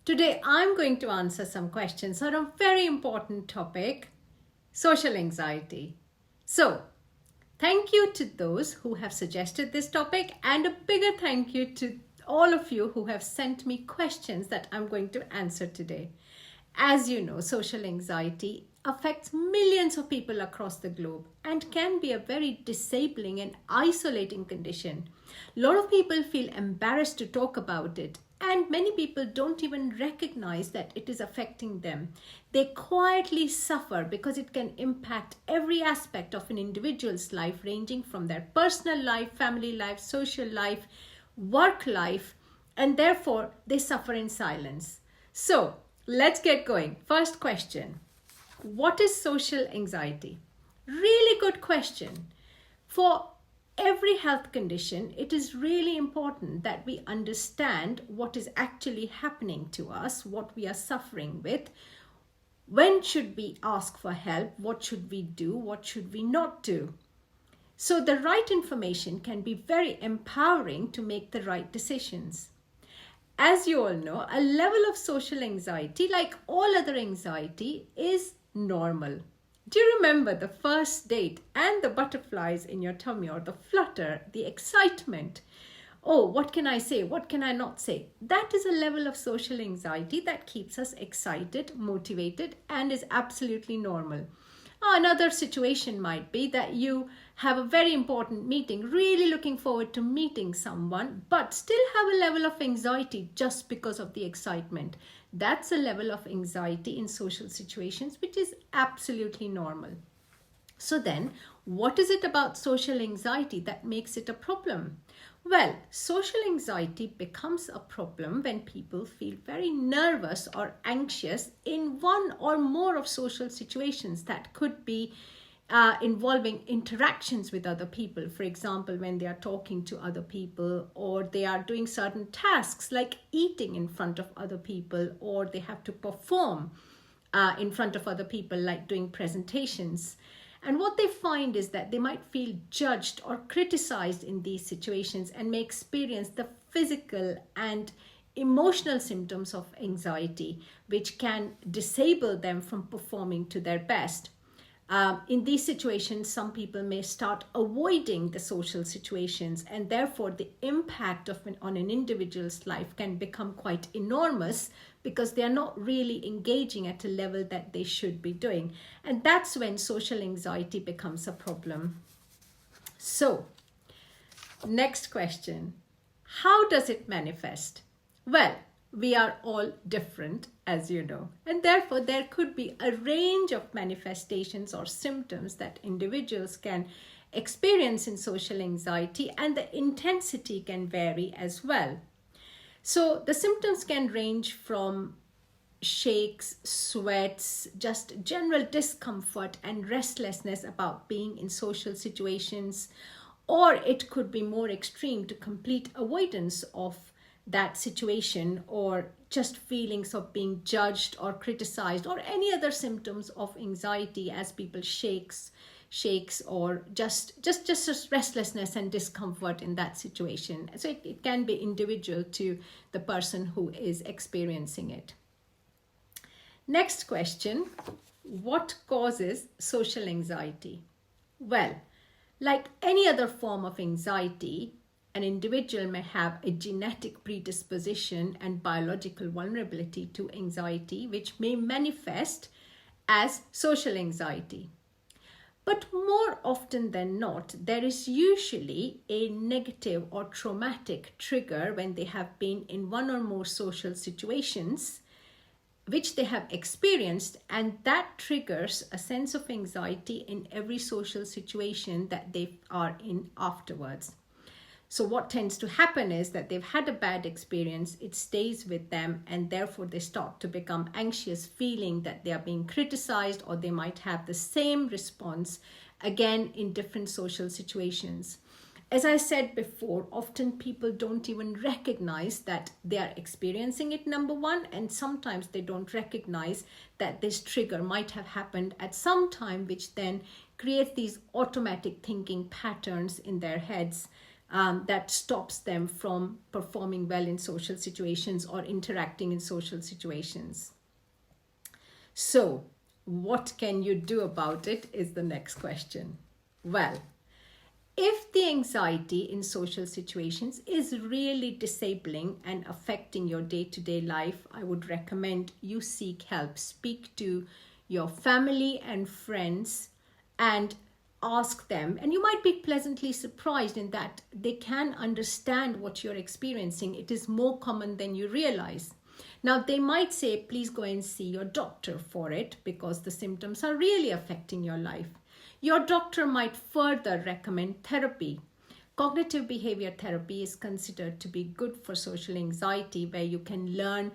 Today I'm going to answer some questions on a very important topic, social anxiety. So, thank you to those who have suggested this topic, and a bigger thank you to all of you who have sent me questions that I'm going to answer today. As you know, social anxiety affects millions of people across the globe and can be a very disabling and isolating condition. A lot of people feel embarrassed to talk about it, and many people don't even recognize that it is affecting them. They quietly suffer because it can impact every aspect of an individual's life, ranging from their personal life, family life, social life, work life, and therefore they suffer in silence. So, let's get going. First question. What is social anxiety? Really good question. For every health condition, it is really important that we understand what is actually happening to us, what we are suffering with. When should we ask for help? What should we do? What should we not do? So the right information can be very empowering to make the right decisions. As you all know, a level of social anxiety, like all other anxiety, is normal. Do you remember the first date and the butterflies in your tummy, or the flutter, the excitement? Oh, what can I say? What can I not say? That is a level of social anxiety that keeps us excited, motivated, and is absolutely normal. Another situation might be that you have a very important meeting, really looking forward to meeting someone, but still have a level of anxiety just because of the excitement. That's a level of anxiety in social situations, which is absolutely normal. So then, what is it about social anxiety that makes it a problem? Well, social anxiety becomes a problem when people feel very nervous or anxious in one or more of social situations that could be involving interactions with other people. For example, when they are talking to other people, or they are doing certain tasks like eating in front of other people, or they have to perform in front of other people, like doing presentations. And what they find is that they might feel judged or criticized in these situations and may experience the physical and emotional symptoms of anxiety, which can disable them from performing to their best. In these situations, some people may start avoiding the social situations, and therefore the impact on an individual's life can become quite enormous, because they are not really engaging at a level that they should be doing. And that's when social anxiety becomes a problem. So, next question. How does it manifest? Well, we are all different, as you know, and therefore there could be a range of manifestations or symptoms that individuals can experience in social anxiety, and the intensity can vary as well. So the symptoms can range from shakes, sweats, just general discomfort and restlessness about being in social situations, or it could be more extreme to complete avoidance of that situation, or just feelings of being judged or criticized, or any other symptoms of anxiety as people shakes, or just restlessness and discomfort in that situation. So it can be individual to the person who is experiencing it. Next question. What causes social anxiety? Well, like any other form of anxiety, an individual may have a genetic predisposition and biological vulnerability to anxiety, which may manifest as social anxiety. But more often than not, there is usually a negative or traumatic trigger when they have been in one or more social situations which they have experienced, and that triggers a sense of anxiety in every social situation that they are in afterwards. So what tends to happen is that they've had a bad experience, it stays with them, and therefore they start to become anxious, feeling that they are being criticized, or they might have the same response again in different social situations. As I said before, often people don't even recognize that they are experiencing it, number one, and sometimes they don't recognize that this trigger might have happened at some time, which then creates these automatic thinking patterns in their heads, that stops them from performing well in social situations or interacting in social situations. So, what can you do about it is the next question. Well, if the anxiety in social situations is really disabling and affecting your day-to-day life, I would recommend you seek help. Speak to your family and friends and ask them. And you might be pleasantly surprised in that they can understand what you're experiencing. It is more common than you realize. Now, they might say, please go and see your doctor for it because the symptoms are really affecting your life. Your doctor might further recommend therapy. Cognitive behavior therapy is considered to be good for social anxiety, where you can learn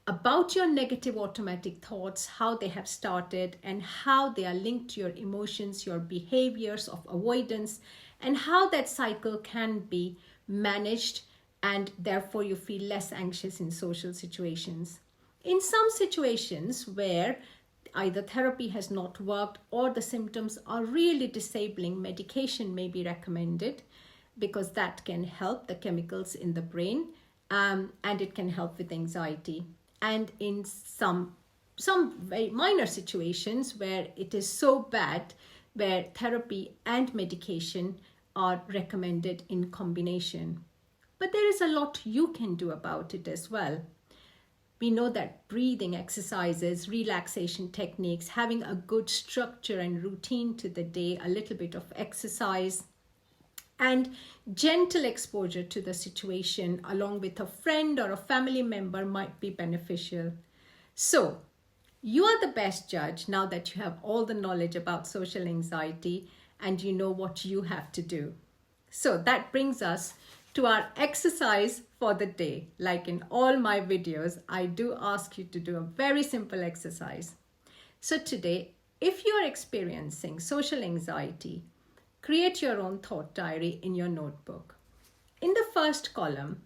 about your negative automatic thoughts, how they have started and how they are linked to your emotions, your behaviors of avoidance, and how that cycle can be managed, and therefore you feel less anxious in social situations. In some situations where either therapy has not worked or the symptoms are really disabling, medication may be recommended because that can help the chemicals in the brain, and it can help with anxiety. And in some very minor situations where it is so bad, where therapy and medication are recommended in combination. But there is a lot you can do about it as well. We know that breathing exercises, relaxation techniques, having a good structure and routine to the day, a little bit of exercise, and gentle exposure to the situation along with a friend or a family member might be beneficial. So, you are the best judge now that you have all the knowledge about social anxiety and you know what you have to do. So, that brings us to our exercise for the day. Like in all my videos, I do ask you to do a very simple exercise. So today, if you are experiencing social anxiety, create your own thought diary in your notebook. In the first column,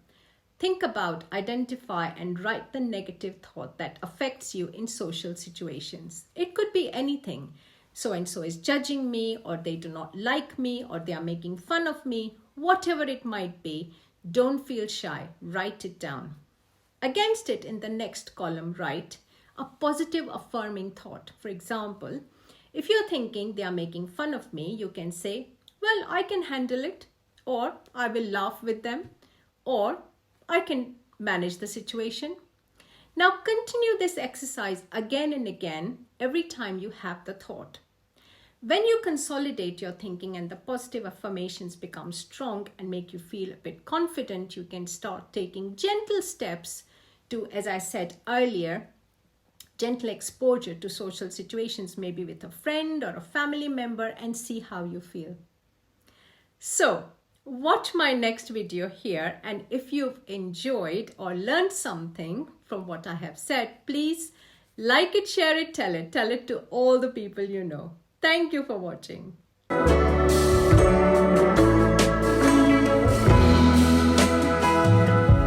think about, identify and write the negative thought that affects you in social situations. It could be anything. So and so is judging me, or they do not like me, or they are making fun of me. Whatever it might be, don't feel shy. Write it down. Against it, in the next column, write a positive affirming thought. For example, if you're thinking they are making fun of me, you can say, well, I can handle it, or I will laugh with them, or I can manage the situation. Now continue this exercise again and again every time you have the thought. When you consolidate your thinking and the positive affirmations become strong and make you feel a bit confident, you can start taking gentle steps to, as I said earlier, gentle exposure to social situations, maybe with a friend or a family member, and see how you feel. So, watch my next video here, and if you've enjoyed or learned something from what I have said, please like it, share it, tell it to all the people you know. Thank you for watching.